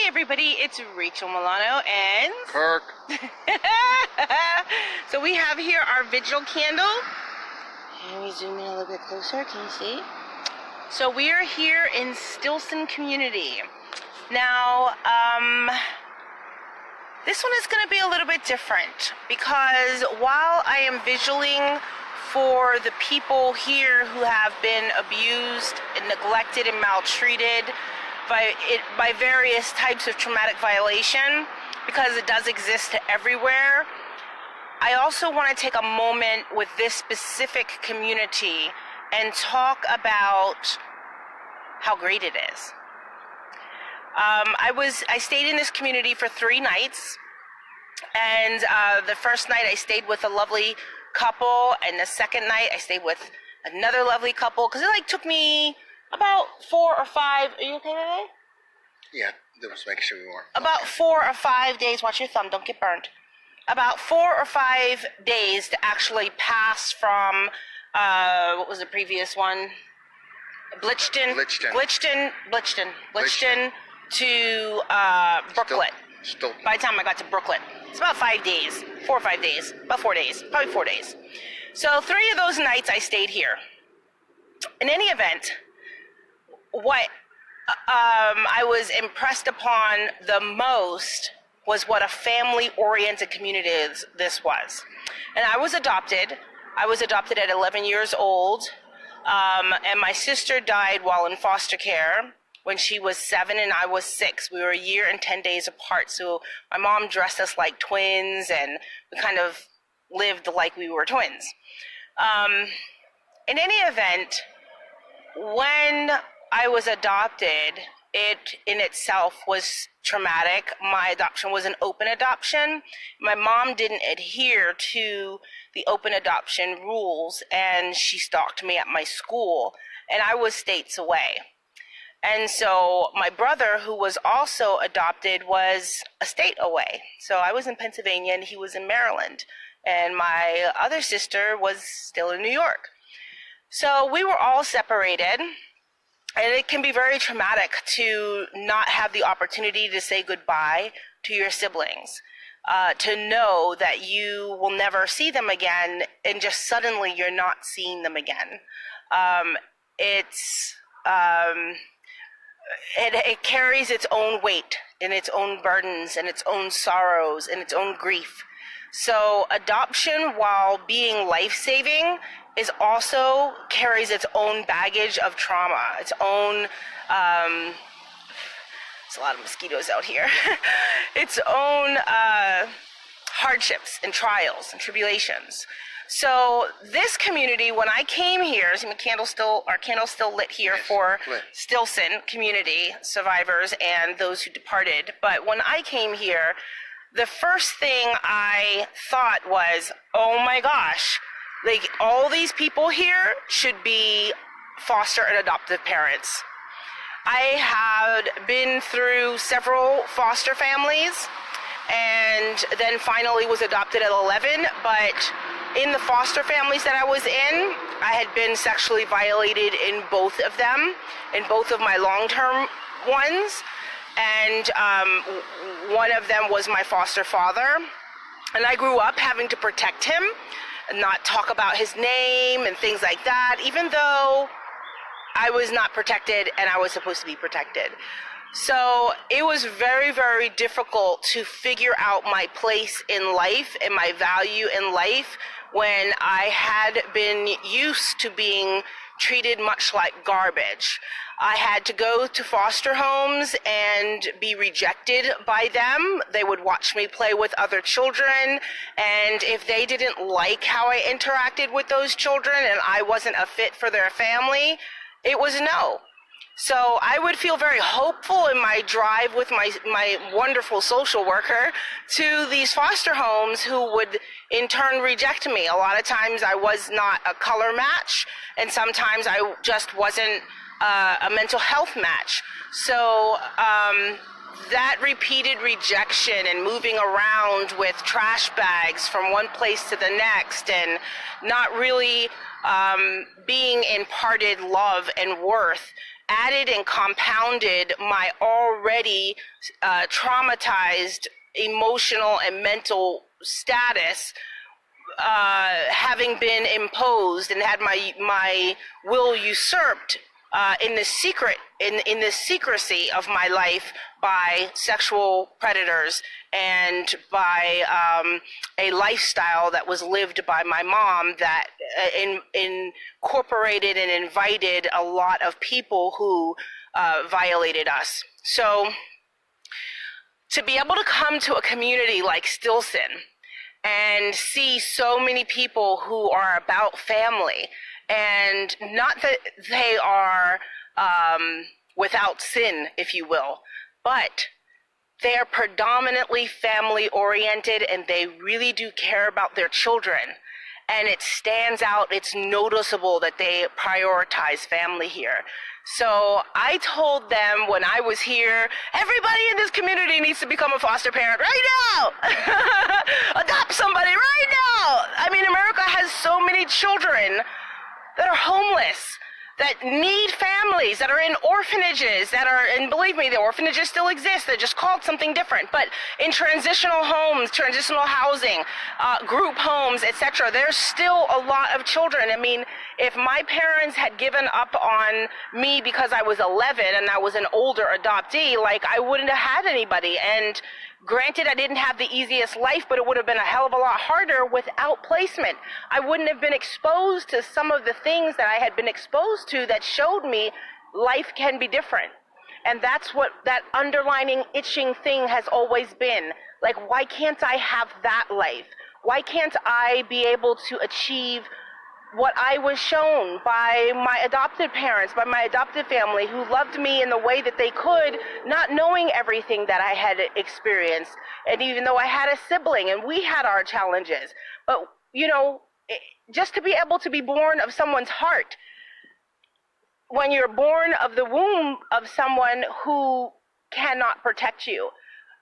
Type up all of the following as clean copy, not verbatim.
everybody, it's Rachel Milano and Kirk. So we have here our Vigil candle. Can we zoom in a little bit closer? Can you see? So we are here in Stillson community. Now, this one is going to be a little bit different because while I am vigiling for the people here who have been abused and neglected and maltreated by various types of traumatic violation, because it does exist everywhere, I also want to take a moment with this specific community and talk about how great it is. I stayed in this community for 3 nights, and the first night I stayed with a lovely couple, and the second night I stayed with another lovely couple, because it took me about 4 or 5. Are you okay today? Yeah, that was making sure we weren't. About 4 or 5 days. Watch your thumb, don't get burned. About 4 or 5 days to actually pass from what was the previous one? Blitchton to Brooklet. Stillson. By the time I got to Brooklet, it's about 5 days, 4 or 5 days, about 4 days, probably 4 days. So 3 of those nights I stayed here. In any event, what I was impressed upon the most was what a family-oriented community this was. And I was adopted. I was adopted at 11 years old, and my sister died while in foster care when she was 7 and I was 6. We were a year and 10 days apart, so my mom dressed us like twins, and we kind of lived like we were twins. In any event, when I was adopted, it in itself was traumatic. My adoption was an open adoption. My mom didn't adhere to the open adoption rules, and she stalked me at my school, and I was states away. And so my brother, who was also adopted, was a state away. So I was in Pennsylvania and he was in Maryland, and my other sister was still in New York. So we were all separated. And it can be very traumatic to not have the opportunity to say goodbye to your siblings, to know that you will never see them again, and just suddenly you're not seeing them again. It carries its own weight and its own burdens and its own sorrows and its own grief. So adoption, while being life-saving, is also carries its own baggage of trauma, its own, there's a lot of mosquitoes out here, its own hardships and trials and tribulations. So this community, when I came here, see our candle's still lit here for Stillson community survivors and those who departed. But when I came here, the first thing I thought was, oh my gosh, all these people here should be foster and adoptive parents. I had been through several foster families and then finally was adopted at 11, but in the foster families that I was in, I had been sexually violated in both of them, in both of my long-term ones, and one of them was my foster father, and I grew up having to protect him and not talk about his name and things like that, even though I was not protected and I was supposed to be protected. So it was very, very difficult to figure out my place in life and my value in life when I had been used to being treated much like garbage. I had to go to foster homes and be rejected by them. They would watch me play with other children, and if they didn't like how I interacted with those children and I wasn't a fit for their family, it was no. So I would feel very hopeful in my drive with my wonderful social worker to these foster homes who would in turn reject me. A lot of times I was not a color match, and sometimes I just wasn't a mental health match. So that repeated rejection and moving around with trash bags from one place to the next and not really being imparted love and worth added and compounded my already traumatized emotional and mental status, having been imposed and had my will usurped in the secrecy of my life by sexual predators and by a lifestyle that was lived by my mom that incorporated and invited a lot of people who violated us. So to be able to come to a community like Stillson and see so many people who are about family, and not that they are without sin, if you will, but they are predominantly family oriented and they really do care about their children. And it stands out, it's noticeable that they prioritize family here. So I told them when I was here, everybody in this community needs to become a foster parent right now. Adopt somebody right now. I mean, America has so many children that are homeless, that need families, that are in orphanages, that are, and believe me, the orphanages still exist, they're just called something different, but in transitional homes, transitional housing, group homes, etc., there's still a lot of children. I mean, if my parents had given up on me because I was 11 and I was an older adoptee, like, I wouldn't have had anybody. And granted, I didn't have the easiest life, but it would have been a hell of a lot harder without placement. I wouldn't have been exposed to some of the things that I had been exposed to that showed me life can be different. And that's what that underlining itching thing has always been. Like, why can't I have that life? Why can't I be able to achieve what I was shown by my adopted parents, by my adopted family, who loved me in the way that they could, not knowing everything that I had experienced. And even though I had a sibling and we had our challenges, but, you know, just to be able to be born of someone's heart, when you're born of the womb of someone who cannot protect you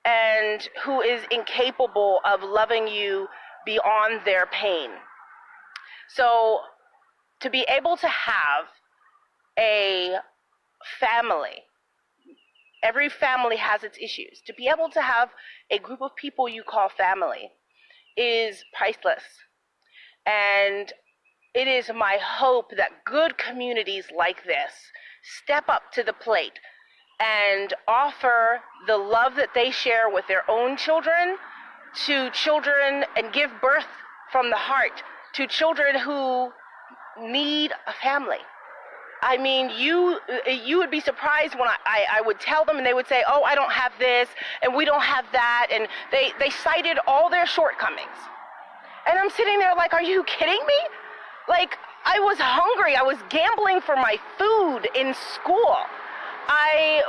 and who is incapable of loving you beyond their pain. So to be able to have a family, every family has its issues. To be able to have a group of people you call family is priceless. And it is my hope that good communities like this step up to the plate and offer the love that they share with their own children to children and give birth from the heart to children who need a family. I mean, you would be surprised when I would tell them and they would say, oh, I don't have this and we don't have that. And they cited all their shortcomings. And I'm sitting there like, are you kidding me? Like, I was hungry. I was gambling for my food in school. I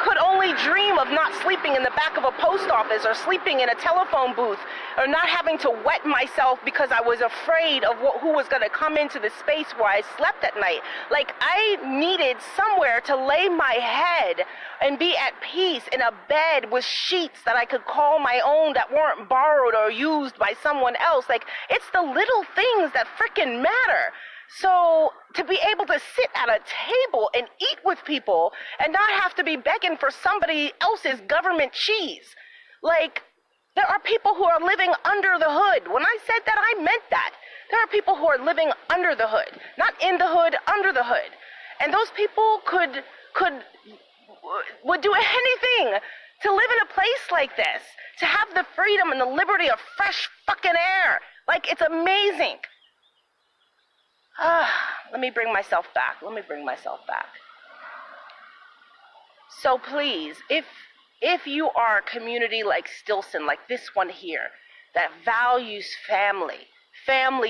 could only dream of not sleeping in the back of a post office or sleeping in a telephone booth or not having to wet myself because I was afraid of who was going to come into the space where I slept at night. Like, I needed somewhere to lay my head and be at peace in a bed with sheets that I could call my own that weren't borrowed or used by someone else. Like, it's the little things that frickin' matter. So to be able to sit at a table and eat with people and not have to be begging for somebody else's government cheese. Like, there are people who are living under the hood. When I said that, I meant that. There are people who are living under the hood, not in the hood, under the hood. And those people would do anything to live in a place like this, to have the freedom and the liberty of fresh fucking air. Like, it's amazing. Let me bring myself back. So please, if you are a community like Stillson, like this one here, that values family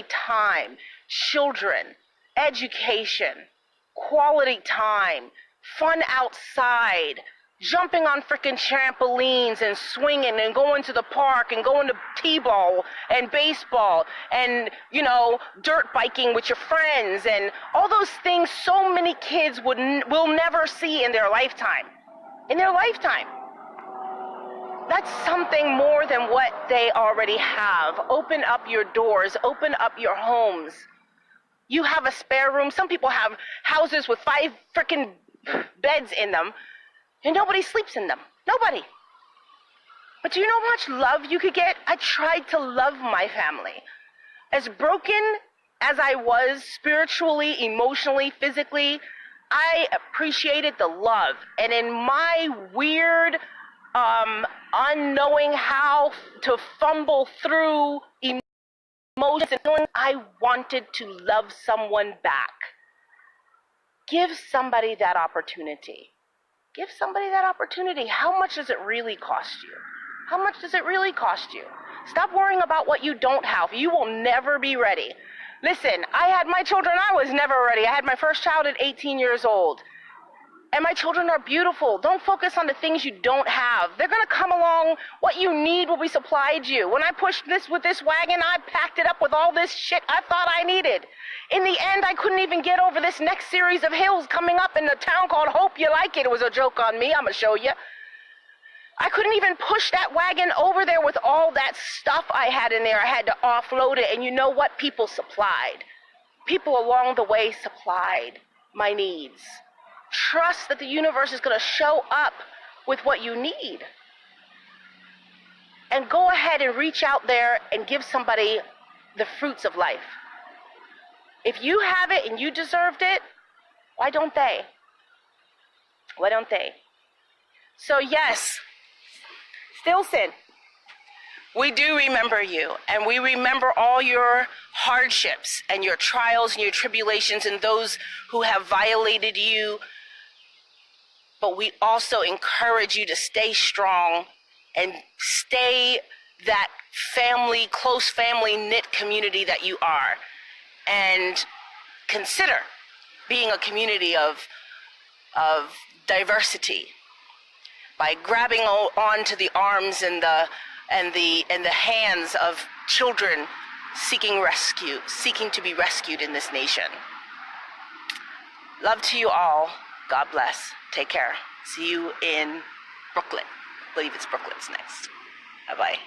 time, children, education, quality time, fun outside, jumping on frickin' trampolines and swinging and going to the park and going to t-ball and baseball and, you know, dirt biking with your friends and all those things so many kids will never see in their lifetime. That's something more than what they already have. Open up your doors, open up your homes. You have a spare room. Some people have houses with 5 freaking beds in them, and nobody sleeps in them. Nobody. But do you know how much love you could get? I tried to love my family. As broken as I was spiritually, emotionally, physically, I appreciated the love. And in my weird, unknowing how to fumble through emotions and feelings, I wanted to love someone back. Give somebody that opportunity. Give somebody that opportunity. How much does it really cost you? How much does it really cost you? Stop worrying about what you don't have. You will never be ready. Listen, I had my children, I was never ready. I had my first child at 18 years old. And my children are beautiful. Don't focus on the things you don't have. They're going to come along. What you need will be supplied you. When I pushed this with this wagon, I packed it up with all this shit I thought I needed. In the end, I couldn't even get over this next series of hills coming up in a town called Hope You Like It. It was a joke on me. I'm going to show you. I couldn't even push that wagon over there with all that stuff I had in there. I had to offload it. And you know what? People supplied. People along the way supplied my needs. Trust that the universe is going to show up with what you need. And go ahead and reach out there and give somebody the fruits of life. If you have it and you deserved it, why don't they? Why don't they? So yes, Stillson, we do remember you, and we remember all your hardships and your trials and your tribulations and those who have violated you. But we also encourage you to stay strong and stay that family, close family knit community that you are. And consider being a community of diversity by grabbing onto the arms and the hands of children seeking rescue, seeking to be rescued in this nation. Love to you all. God bless. Take care. See you in Brooklyn. I believe it's Brooklyn's next. Bye-bye.